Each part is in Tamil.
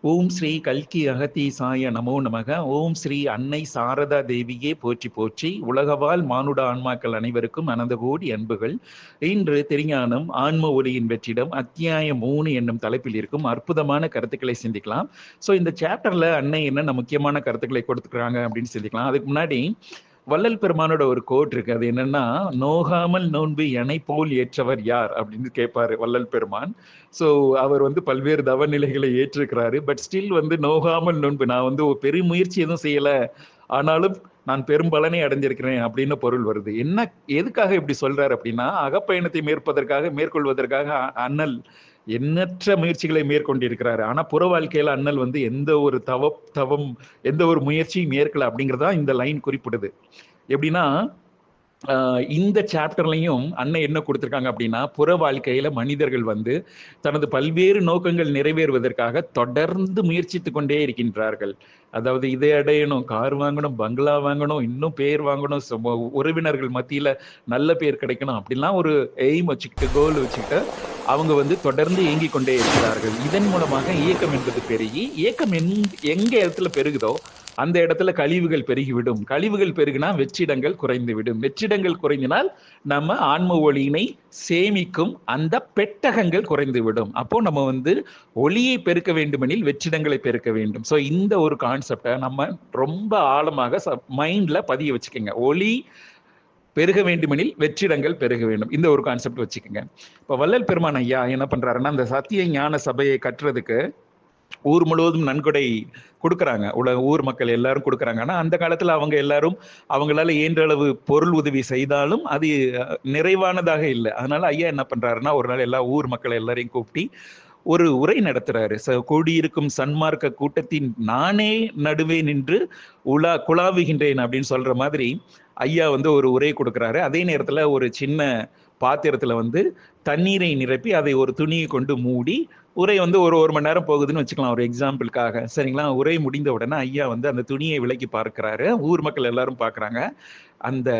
ஓம் ஸ்ரீ கல்கி அகத்தீசாய நமோ நமக. ஓம் ஸ்ரீ அன்னை சாரதா தேவியே போற்றி போற்றி. உலகவாழ் மானுட ஆன்மாக்கள் அனைவருக்கும் அனந்த கோடி அன்புகள். இன்று திருஞானம் ஆன்ம ஒளியின் வெற்றிடம் அத்தியாயம் 3 என்னும் தலைப்பில் இருக்கும் அற்புதமான கருத்துக்களை சிந்திக்கலாம். ஸோ இந்த சாப்டர்ல அன்னை என்னென்ன முக்கியமான கருத்துக்களை கொடுத்துக்கிறாங்க அப்படின்னு சிந்திக்கலாம். அதுக்கு முன்னாடி வள்ளல் பெருமானோட ஒரு கோட் இருக்கு. அது என்னன்னா, நோகாமல் நோன்பு எனை போல் ஏற்றவர் யார் அப்படின்னு கேட்பாரு வள்ளல் பெருமான். ஸோ அவர் பல்வேறு தவநிலைகளை ஏற்றிருக்கிறாரு. பட் ஸ்டில் நோகாமல் நோன்பு, நான் ஒரு பெரும் முயற்சி எதுவும் செய்யல, ஆனாலும் நான் பெரும் பலனை அடைஞ்சிருக்கிறேன் அப்படின்னு பொருள் வருது. என்ன எதுக்காக இப்படி சொல்றாரு அப்படின்னா, அகப்பயணத்தை மேற்கொள்வதற்காக அண்ணல் எண்ணற்ற முயற்சிகளை மேற்கொண்டிருக்கிறாரு. ஆனா புற வாழ்க்கையில அண்ணல் எந்த ஒரு தவம் எந்த ஒரு முயற்சியும் மேற்கல அப்படிங்கிறதா இந்த லைன் குறிப்பிடுது. எப்படின்னா, இந்த சாப்டர்லையும் அண்ணன் என்ன கொடுத்துருக்காங்க அப்படின்னா, புற வாழ்க்கையில மனிதர்கள் தனது பல்வேறு நோக்கங்கள் நிறைவேறுவதற்காக தொடர்ந்து முயற்சித்து கொண்டே இருக்கின்றார்கள். அதாவது இதை அடையணும், கார் வாங்கணும், பங்களா வாங்கணும், இன்னும் பேர் வாங்கணும், உறவினர்கள் மத்தியில நல்ல பேர் கிடைக்கணும், அப்படிலாம் ஒரு எய்ம் வச்சுக்கிட்டு, கோல் வச்சுக்கிட்டு அவங்க தொடர்ந்து இயங்கிக் கொண்டே இருக்கிறார்கள். இதன் மூலமாக இயக்கம் என்பது பெருகி, இயக்கம் எங்க இடத்துல பெருகுதோ அந்த இடத்துல கழிவுகள் பெருகிவிடும். கழிவுகள் பெருகினா வெற்றிடங்கள் குறைந்துவிடும். வெற்றிடங்கள் குறைந்தினால் நம்ம ஆன்ம ஒளியினை சேமிக்கும் அந்த பெட்டகங்கள் குறைந்துவிடும். அப்போ நம்ம ஒளியை பெருக்க வேண்டுமெனில் வெற்றிடங்களை பெருக்க வேண்டும். ஸோ இந்த ஒரு கான்செப்டை நம்ம ரொம்ப ஆழமாக மைண்ட்ல பதிய வச்சுக்கோங்க. ஒளி பெருக வேண்டுமெனில் வெற்றிடங்கள் பெருக வேண்டும். இந்த ஒரு கான்செப்ட் வச்சுக்கோங்க. இப்போ வள்ளல் பெருமான் ஐயா என்ன பண்றாருன்னா, அந்த சத்திய ஞான சபையை கட்டுறதுக்கு ஊர் முழுவதும் நன்கொடை கொடுக்குறாங்க. ஊர் மக்கள் எல்லாரும் கொடுக்குறாங்க. ஆனால் அந்த காலத்தில் அவங்க எல்லாரும் அவங்களால இயன்ற அளவு பொருள் உதவி செய்தாலும் அது நிறைவானதாக இல்லை. அதனால ஐயா என்ன பண்றாருன்னா, ஒரு நாள் எல்லா ஊர் மக்கள் எல்லாரையும் கூப்பிட்டு ஒரு உரை நடத்துறாரு. கூடியிருக்கும் சன்மார்க்க கூட்டத்தின் நானே நடுவே நின்று குழாவுகின்றேன் அப்படின்னு சொல்ற மாதிரி ஐயா ஒரு உரை கொடுக்குறாரு. அதே நேரத்தில் ஒரு சின்ன பாத்திரத்துல தண்ணீரை நிரப்பி அதை ஒரு துணியை கொண்டு மூடி, உரை ஒரு மணி நேரம் போகுதுன்னு வச்சுக்கலாம் ஒரு எக்ஸாம்பிளுக்காக, சரிங்களா? உரை முடிந்த உடனே ஐயா அந்த துணியை விலக்கி பார்க்கிறாரு. ஊர் மக்கள் எல்லாரும் பார்க்கறாங்க. அந்த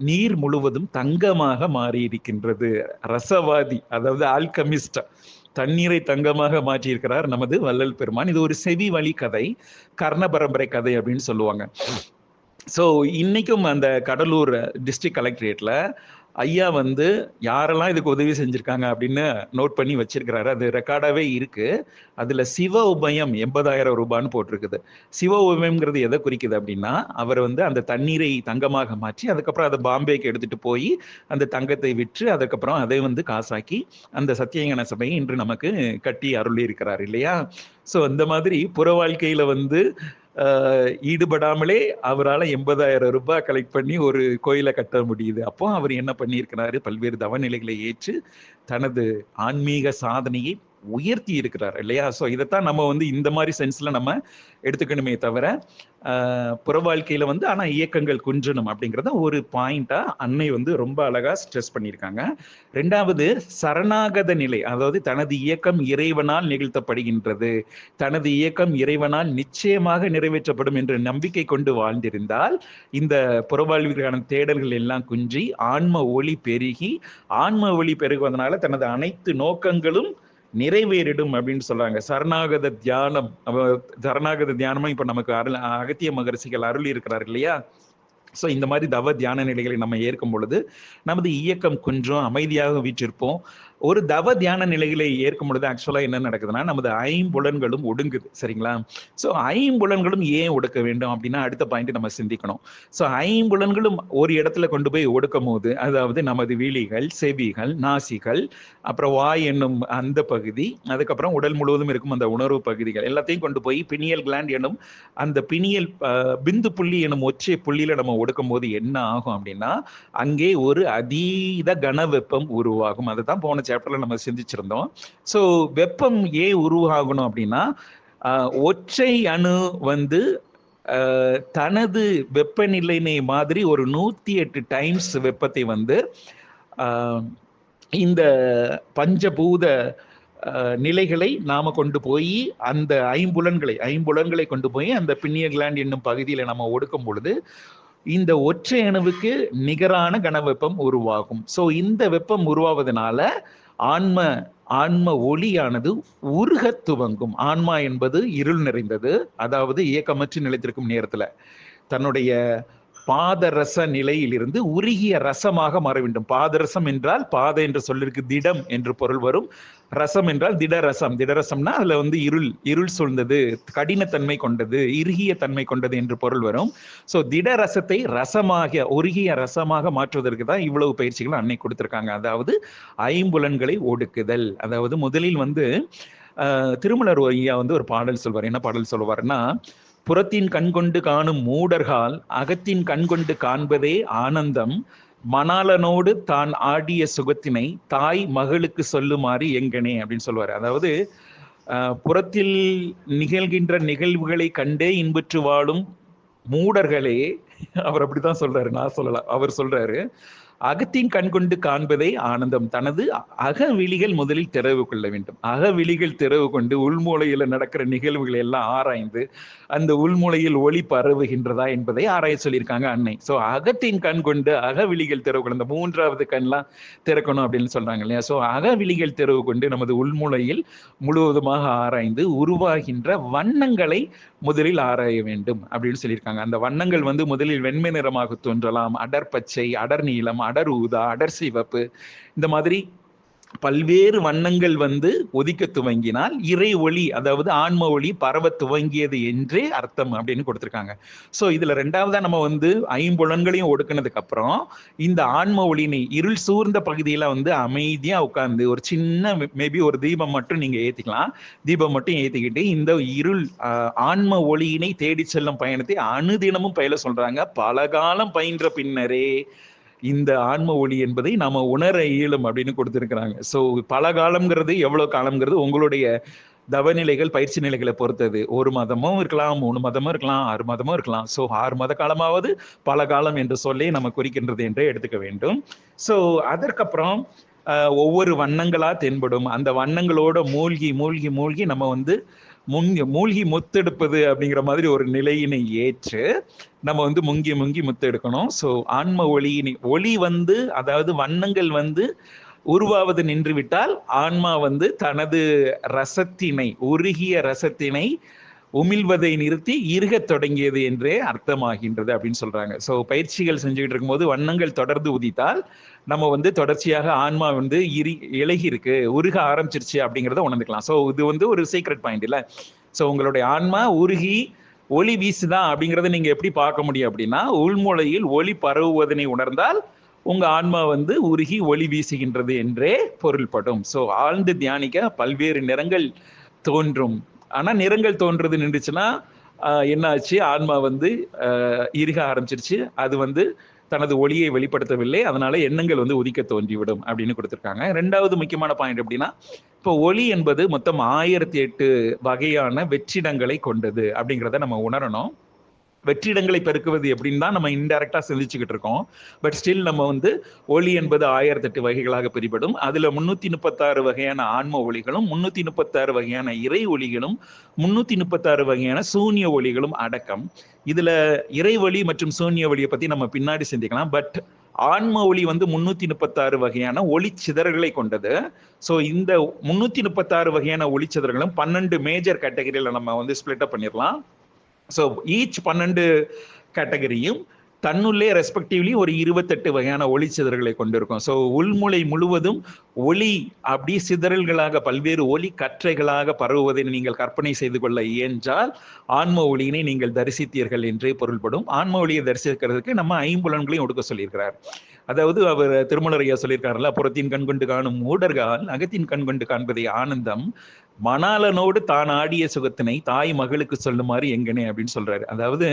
நீர் முழுவதும் தங்கமாக மாறி இருக்கின்றது. ரசவாதி, அதாவது ஆல்கமிஸ்ட், தண்ணீரை தங்கமாக மாற்றி இருக்கிறார் நமது வள்ளல் பெருமான். இது ஒரு செவி வழி கதை, கர்ண பரம்பரை கதை அப்படின்னு சொல்லுவாங்க. ஸோ இன்னைக்கும் அந்த கடலூர் டிஸ்ட்ரிக்ட் கலெக்டரேட்ல ஐயா யாரெல்லாம் இதுக்கு உதவி செஞ்சிருக்காங்க அப்படின்னு நோட் பண்ணி வச்சிருக்கிறாரு. அது ரெக்கார்டாவே இருக்கு. அதுல சிவ உபயம் 80,000 ரூபான்னு போட்டிருக்குது. சிவ உபயம்ங்கிறது எதை குறிக்குது அப்படின்னா, அவர் அந்த தண்ணீரை தங்கமாக மாற்றி அதுக்கப்புறம் அதை பாம்பேக்கு எடுத்துட்டு போய் அந்த தங்கத்தை விற்று அதுக்கப்புறம் அதை காசாக்கி அந்த சத்தியஞான சபையை இன்று நமக்கு கட்டி அருளி இருக்கிறார் இல்லையா? ஸோ அந்த மாதிரி புற வாழ்க்கையில ஈடுபடாமலே அவரால் 80,000 ரூபாய் கலெக்ட் பண்ணி ஒரு கோயிலை கட்ட முடியுது. அப்போ அவர் என்ன பண்ணியிருக்கிறாரு, பல்வேறு தவநிலைகளை ஏற்று தனது ஆன்மீக சாதனையை உயர்த்தி இருக்கிறார் இல்லையா? ஸோ இதைத்தான் நம்ம இந்த மாதிரி சென்ஸ்ல நம்ம எடுத்துக்கணுமே தவிர, புற வாழ்க்கையில ஆனா இயக்கங்கள் குன்றணும் அப்படிங்கிறத ஒரு பாயிண்டா அன்னை ரொம்ப அழகா ஸ்ட்ரெஸ் பண்ணியிருக்காங்க. ரெண்டாவது, சரணாகத நிலை, அதாவது தனது இயக்கம் இறைவனால் நிகழ்த்தப்படுகின்றது, தனது இயக்கம் இறைவனால் நிச்சயமாக நிறைவேற்றப்படும் என்ற நம்பிக்கை கொண்டு வாழ்ந்திருந்தால் இந்த புறவாழ்விற்கான தேடல்கள் எல்லாம் குன்றி ஆன்ம ஒளி பெருகி, ஆன்ம ஒளி பெருகுவதனால தனது அனைத்து நோக்கங்களும் நிறைவேறிடும் அப்படின்னு சொல்றாங்க. சரணாகத தியானம், சரணாகத தியானமா இப்ப நமக்கு அகத்திய மகரிஷிகள் அருளி இருக்கிறார் இல்லையா? ஸோ இந்த மாதிரி தவ தியான நிலைகளை நம்ம ஏற்கும் பொழுது நமது இயக்கம் கொஞ்சம் அமைதியாக வீற்றிருப்போம். ஒரு தவ தியான நிலைகளை ஏற்கும் பொழுது ஆக்சுவலா என்ன நடக்குதுன்னா, நமது ஐம்புலன்களும் ஒடுங்குது, சரிங்களா? ஸோ ஐம்புலன்களும் ஏன் ஒடுக்க வேண்டும் அப்படின்னா அடுத்த பாயிண்ட் நம்ம சிந்திக்கணும். ஸோ ஐம்புலன்களும் ஒரு இடத்துல கொண்டு போய் ஒடுக்கும் போது, அதாவது நமது விழிகள், செவிகள், நாசிகள், அப்புறம் வாய் என்னும் அந்த பகுதி, அதுக்கப்புறம் உடல் முழுவதும் இருக்கும் அந்த உணர்வு பகுதிகள் எல்லாத்தையும் கொண்டு போய் பினியல் கிளாண்ட் என்னும் அந்த பினியல் பிந்து புள்ளி என்னும் ஒற்றை புள்ளியில நம்ம ஒடுக்கும் போது என்ன ஆகும் அப்படின்னா, அங்கே ஒரு அதீத கன வெப்பம் உருவாகும். அதுதான் போன சாப்டர்ல நம்ம சிந்திச்சிருந்தோம். ஸோ வெப்பம் ஏன் உருவாகணும் அப்படின்னா, ஒற்றை அணு தனது வெப்பநிலையை மாதிரி ஒரு 108 டைம்ஸ் வெப்பத்தை இந்த பஞ்சபூத நிலைகளை நாம கொண்டு போய் அந்த ஐம்புலன்களை கொண்டு போய் அந்த பின்னிய கிளாண்ட் என்னும் பகுதியில நம்ம ஒடுக்கும் பொழுது இந்த ஒற்றை அணுவுக்கு நிகரான கன வெப்பம் உருவாகும். ஸோ இந்த வெப்பம் உருவாவதனால ஆன்ம ஆன்ம ஒளியானது உருக துவங்கும். ஆன்மா என்பது இருள் நிறைந்தது, அதாவது இயக்கமற்று நிலைத்திருக்கும் நேரத்துல தன்னுடைய பாதரச நிலையிலிருந்து உருகிய ரசமாக மாற வேண்டும். பாதரசம் என்றால் பாத என்ற சொல்லிற்கு திடம் என்று பொருள் வரும். ரசம் என்றால் திடரசம். திடரசம்னா அதுல இருள் சூழ்ந்தது, கடினத்தன்மை கொண்டது, இறுகிய தன்மை கொண்டது என்று பொருள் வரும். ஸோ திடரசத்தை ரசமாக, உருகிய ரசமாக மாற்றுவதற்கு தான் இவ்வளவு பயிற்சிகள் அன்னை கொடுத்திருக்காங்க. அதாவது ஐம்புலன்களை ஒடுக்குதல். அதாவது முதலில் திருமலர் ஐயா ஒரு பாடல் சொல்வார். என்ன பாடல் சொல்வார்னா, புறத்தின் கண்கொண்டு காணும் மூடர்கால் அகத்தின் கண்கொண்டு காண்பதே ஆனந்தம், மணாளனோடு தான் ஆடிய சுகத்தினை தாய் மகளுக்கு சொல்லுமாறு எங்கனே அப்படின்னு சொல்லுவார். அதாவது புறத்தில் நிகழ்கின்ற நிகழ்வுகளை கண்டே இன்புற்று வாழும் மூடர்களே, அவர் அப்படித்தான் சொல்றாரு, நான் சொல்லலாம், அவர் சொல்றாரு, அகத்தின் கண் கொண்டு காண்பதே ஆனந்தம். தனது அகவிழிகள் முதலில் திறவு கொள்ள வேண்டும். அகவிழிகள் திறவு கொண்டு உள்மூலையில நடக்கிற நிகழ்வுகளை எல்லாம் ஆராய்ந்து அந்த உள்மூலையில் ஒளி பரவுகின்றதா என்பதை ஆராய சொல்லியிருக்காங்க அன்னை. ஸோ அகத்தின் கண் கொண்டு அகவிழிகள் திறவு கொண்டு, இந்த மூன்றாவது கண்லாம் திறக்கணும் அப்படின்னு சொல்றாங்க இல்லையா? ஸோ அகவிழிகள் திறவு கொண்டு நமது உள்மூலையில் முழுவதுமாக ஆராய்ந்து உருவாகின்ற வண்ணங்களை முதலில் ஆராய வேண்டும் அப்படின்னு சொல்லியிருக்காங்க. அந்த வண்ணங்கள் முதலில் வெண்மை நிறமாக தோன்றலாம், அடர் பச்சை, அடர் நீலம், அடர் ஊதா, அடர் சிவப்பு, இந்த மாதிரி பல்வேறு வண்ணங்கள் ஒதிக்க துவங்கினால் இறை ஒளி, அதாவது ஆன்ம ஒளி பரவ துவங்கியது என்றே அர்த்தம் அப்படின்னு கொடுத்திருக்காங்க. ஸோ இதுல ரெண்டாவதா நம்ம ஐம்புலன்களையும் ஒடுக்கினதுக்கு அப்புறம் இந்த ஆன்ம ஒளினை இருள் சூழ்ந்த பகுதியில அமைதியா உட்கார்ந்து ஒரு சின்ன மேபி ஒரு தீபம் மட்டும் நீங்க ஏத்திக்கலாம். தீபம் மட்டும் ஏத்திக்கிட்டு இந்த இருள் ஆன்ம ஒளியினை தேடி செல்லும் பயணத்தை அனுதினமும் பயில சொல்றாங்க. பல காலம் பயின்ற பின்னரே இந்த ஆன்ம ஒளி என்பதை நாம உணர இயலும் அப்படின்னு கொடுத்திருக்கிறாங்க. ஸோ பல காலம்ங்கிறது எவ்வளவு காலம்ங்கிறது உங்களுடைய தவநிலைகள், பயிற்சி நிலைகளை பொறுத்தது. 1 மாதமும் இருக்கலாம், 3 மாதமும் இருக்கலாம், 6 மாதமும் இருக்கலாம். ஸோ 6 மாத காலமாவது பல காலம் என்று சொல்லி நம்ம குறிக்கின்றது என்றே எடுத்துக்க வேண்டும். ஸோ அதற்கப்புறம் ஒவ்வொரு வண்ணங்களா தென்படும். அந்த வண்ணங்களோட மூழ்கி மூழ்கி மூழ்கி நம்ம மூழ்கி முத்தெடுப்பது அப்படிங்கிற மாதிரி ஒரு நிலையினை ஏற்று நம்ம முங்கி முங்கி முத்தெடுக்கணும். ஸோ ஆன்ம ஒளியினை ஒளி அதாவது வண்ணங்கள் உருவாவது நின்று விட்டால் ஆன்மா தனது ரசத்தினை, உருகிய ரசத்தினை உமிழ்வதை நிறுத்தி இருக தொடங்கியது என்றே அர்த்தமாகின்றது அப்படின்னு சொல்றாங்க. ஸோ பயிற்சிகள் செஞ்சுக்கிட்டு இருக்கும்போது வண்ணங்கள் தொடர்ந்து உதித்தால் நம்ம தொடர்ச்சியாக ஆன்மா இலகி இருக்கு, உருக ஆரம்பிச்சிருச்சு அப்படிங்கிறத உணர்ந்துக்கலாம். ஸோ இது ஒரு சீக்ரெட் பாயிண்ட் இல்ல. ஸோ உங்களுடைய ஆன்மா உருகி ஒளி வீசுதான் அப்படிங்கிறத நீங்க எப்படி பார்க்க முடியும் அப்படின்னா, உள்மூலையில் ஒளி பரவுவதனை உணர்ந்தால் உங்க ஆன்மா உருகி ஒளி வீசுகின்றது என்றே பொருள்படும். ஸோ ஆழ்ந்து தியானிக்க பல்வேறு நிறங்கள் தோன்றும். ஆனா நிறங்கள் தோன்றது நின்றுச்சுன்னா என்ன ஆச்சு? ஆன்மா இறுக ஆரம்பிச்சிருச்சு. அது தனது ஒளியை வெளிப்படுத்தவில்லை, அதனால எண்ணங்கள் உதிக்க தோன்றிவிடும் அப்படின்னு கொடுத்திருக்காங்க. 2வது முக்கியமான பாயிண்ட் எப்படின்னா, இப்போ ஒளி என்பது மொத்தம் 1008 வகையான வெற்றிடங்களை கொண்டது அப்படிங்கிறத நம்ம உணரணும். வெற்றிடங்களை பெருக்குவது எப்படின்னு தான் நம்ம இன்டைரக்டா சிந்திச்சுக்கிட்டு இருக்கோம். பட் ஸ்டில் நம்ம ஒளி என்பது 1008 வகைகளாக பிரிபடும். அதுல 336 வகையான ஆன்ம ஒளிகளும், 336 வகையான இறை ஒளிகளும், 336 வகையான சூன்ய ஒளிகளும் அடக்கம். இதுல இறை ஒளி மற்றும் சூன்ய ஒளியை பத்தி நம்ம பின்னாடி சிந்திக்கலாம். பட் ஆன்ம ஒளி 336 வகையான ஒளி சிதறல்களை கொண்டது. ஸோ இந்த 336 வகையான ஒளி சிதறல்களும் 12 மேஜர் கேட்டகரியில நம்ம ஸ்பிளிட் அப் பண்ணிடலாம். ஸோ ஈச் 12 கேட்டகரியும் தன்னுள்ளே ரெஸ்பெக்டிவ்லி ஒரு 28 வகையான ஒளி சிதறல்களை கொண்டிருக்கும். ஸோ உள்மூளை முழுவதும் ஒளி அப்படி சிதறல்களாக பல்வேறு ஒளி கற்றைகளாக பரவுவதை நீங்கள் கற்பனை செய்து கொள்ள இயன்றால் ஆன்ம ஒளியினை நீங்கள் தரிசித்தீர்கள் என்றே பொருள்படும். ஆன்ம ஒளியை தரிசிக்கிறதுக்கு நம்ம ஐம்புலன்களையும் ஒடுக்க சொல்லியிருக்கிறார். அதாவது அவர் திருமலர் ஐயா சொல்லியிருக்காருல்ல, புறத்தின் கண் கொண்டு காணும் மூடர்கள் அகத்தின் கண் கொண்டு காண்பதை ஆனந்தம், மணாளனோடு தான் ஆடிய சுகத்தினை தாய் மகளுக்கு சொல்லுமாறு எங்கனே அப்படின்னு சொல்றாரு. அதாவது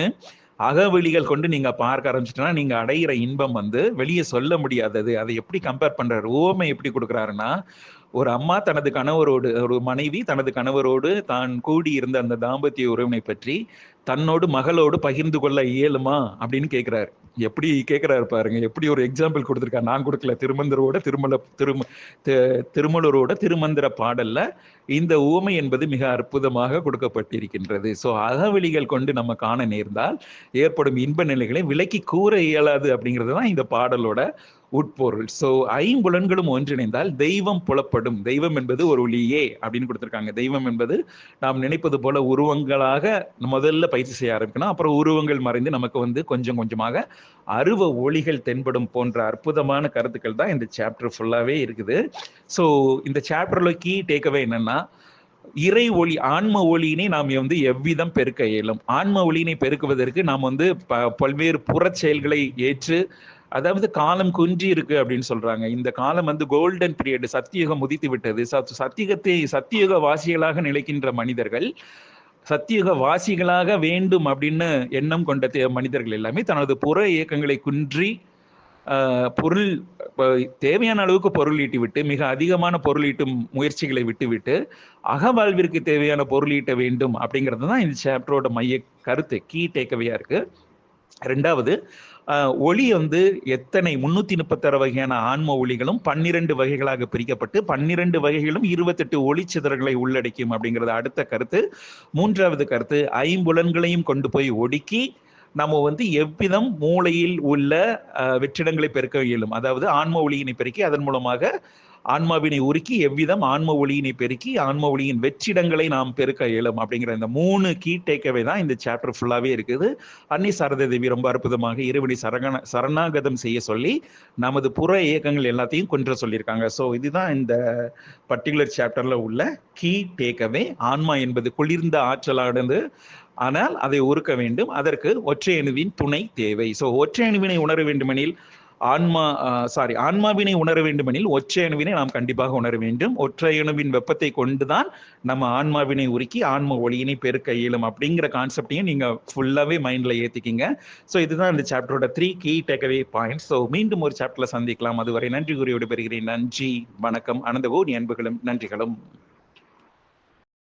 அகவெளிகள் கொண்டு நீங்க பார்க்க ஆரம்பிச்சிட்டோன்னா நீங்க அடைகிற இன்பம் வெளியே சொல்ல முடியாதது. அதை எப்படி கம்பேர் பண்றாரு, ஓமை எப்படி கொடுக்குறாருன்னா, ஒரு அம்மா தனது கணவரோடு, ஒரு மனைவி தனது கணவரோடு தான் கூடி இருந்த அந்த தாம்பத்திய உறவினை பற்றி தன்னோடு மகளோடு பகிர்ந்து கொள்ள இயலுமா அப்படின்னு கேட்கிறாரு. எப்படி கேட்கிறாரு பாருங்க, எப்படி ஒரு எக்ஸாம்பிள் கொடுத்திருக்காரு. நான் கொடுக்கல, திருமலரோட திருமந்திர பாடல்ல இந்த உவமை என்பது மிக அற்புதமாக கொடுக்கப்பட்டிருக்கின்றது. ஸோ அகவெளிகள் கொண்டு நம்ம காண நேர்ந்தால் ஏற்படும் இன்ப நிலைகளை விலக்கி கூற இயலாது அப்படிங்கிறது தான் இந்த பாடலோட உட்பொருள். ஸோ ஐம்புலன்களும் ஒன்றிணைந்தால் தெய்வம் புலப்படும். தெய்வம் என்பது ஒரு ஒளியே அப்படின்னு கொடுத்துருக்காங்க. தெய்வம் என்பது நாம் நினைப்பது போல உருவங்களாக முதல்ல பயிற்சி செய்ய ஆரம்பிக்கணும். அப்புறம் உருவங்கள் மறைந்து நமக்கு வந்து கொஞ்சம் கொஞ்சமாக அருவ ஒளிகள் தென்படும் போன்ற அற்புதமான கருத்துக்கள் தான் இந்த சாப்டர் ஃபுல்லாவே இருக்குது. ஸோ இந்த சாப்டர்ல கீ டேக்அவே என்னன்னா, இறை ஒளி, ஆன்ம ஒளியினை நாம் வந்து எவ்விதம் பெருக்க இயலும். ஆன்ம ஒளியினை பெருக்குவதற்கு நாம் வந்து பல்வேறு புறச் செயல்களை ஏற்று, அதாவது காலம் குன்றி இருக்கு அப்படின்னு சொல்றாங்க. இந்த காலம் வந்து கோல்டன் பீரியட், சத்தியுகம் உதித்து விட்டது. சத்தியுக வாசிகளாக நிலைக்கின்ற மனிதர்கள், சத்தியுக வாசிகளாக வேண்டும் அப்படின்னு எண்ணம் கொண்ட மனிதர்கள் எல்லாமே தனது புற இயக்கங்களை குன்றி பொருள் தேவையான அளவுக்கு பொருள் ஈட்டிவிட்டு, மிக அதிகமான பொருள் ஈட்டும் முயற்சிகளை விட்டுவிட்டு அகவாழ்விற்கு தேவையான பொருள் ஈட்ட வேண்டும் அப்படிங்கிறது தான் இந்த சாப்டரோட மைய கருத்து, கீ டேக்அவேயா இருக்கு. ரெண்டாவது, ஒளி வந்து எத்தனை 336 வகையான ஆன்ம ஒளிகளும் 12 வகைகளாக பிரிக்கப்பட்டு 12 வகைகளும் 28 ஒளிச்சிதறல்களை உள்ளடக்கியும் அப்படிங்கிறது அடுத்த கருத்து. மூன்றாவது கருத்து, ஐம்புலன்களையும் கொண்டு போய் ஒடுக்கி நம்ம வந்து எவ்விதம் மூளையில் உள்ள வெற்றிடங்களை பெருக்க இயலும். அதாவது ஆன்ம ஒளியினை பெருக்கி அதன் மூலமாக ஆன்மாவினை உருக்கி எவ்விதம் ஆன்ம ஒளியினை பெருக்கி ஆன்ம ஒளியின் வெற்றிடங்களை நாம் பெருக்க இயலும் அப்படிங்கிற இந்த 3 கீ டேக்அவே தான் இந்த சாப்டர் ஃபுல்லாவே இருக்குது. அன்னை சாரதா தேவி ரொம்ப அற்புதமாக இறைவனை சரணாகதம் செய்ய சொல்லி நமது புற இயக்கங்கள் எல்லாத்தையும் கொன்ற சொல்லியிருக்காங்க. ஸோ இதுதான் இந்த பர்டிகுலர் சாப்டர்ல உள்ள கீ டேக்அவே. ஆன்மா என்பது குளிர்ந்த ஆற்றலானது, ஆனால் அதை உருக்க வேண்டும். அதற்கு ஒற்றை அணுவின் துணை தேவை. ஸோ ஒற்றை அணுவினை உணர வேண்டுமெனில் ஆன்மாவினை உணர வேண்டுமெனில் ஒற்றை அணுவினை நாம் கண்டிப்பாக உணர வேண்டும். ஒற்றை அணுவின் வெப்பத்தை கொண்டுதான் நம்ம ஆன்மாவினை உருக்கி ஆன்ம ஒளியினை பெருக்க இயலும் அப்படிங்கிற கான்செப்டையும் நீங்க ஃபுல்லாவே மைண்ட்ல ஏத்திக்கிங்க. ஸோ இதுதான் இந்த சாப்டரோட 3 கீ டேக்அவே பாயிண்ட்ஸ். ஸோ மீண்டும் ஒரு சாப்டர்ல சந்திக்கலாம். அதுவரை நன்றி கூறி விடைபெறுகிறேன். நன்றி, வணக்கம். அனந்தகோடி அன்புகளும் நன்றிகளும்.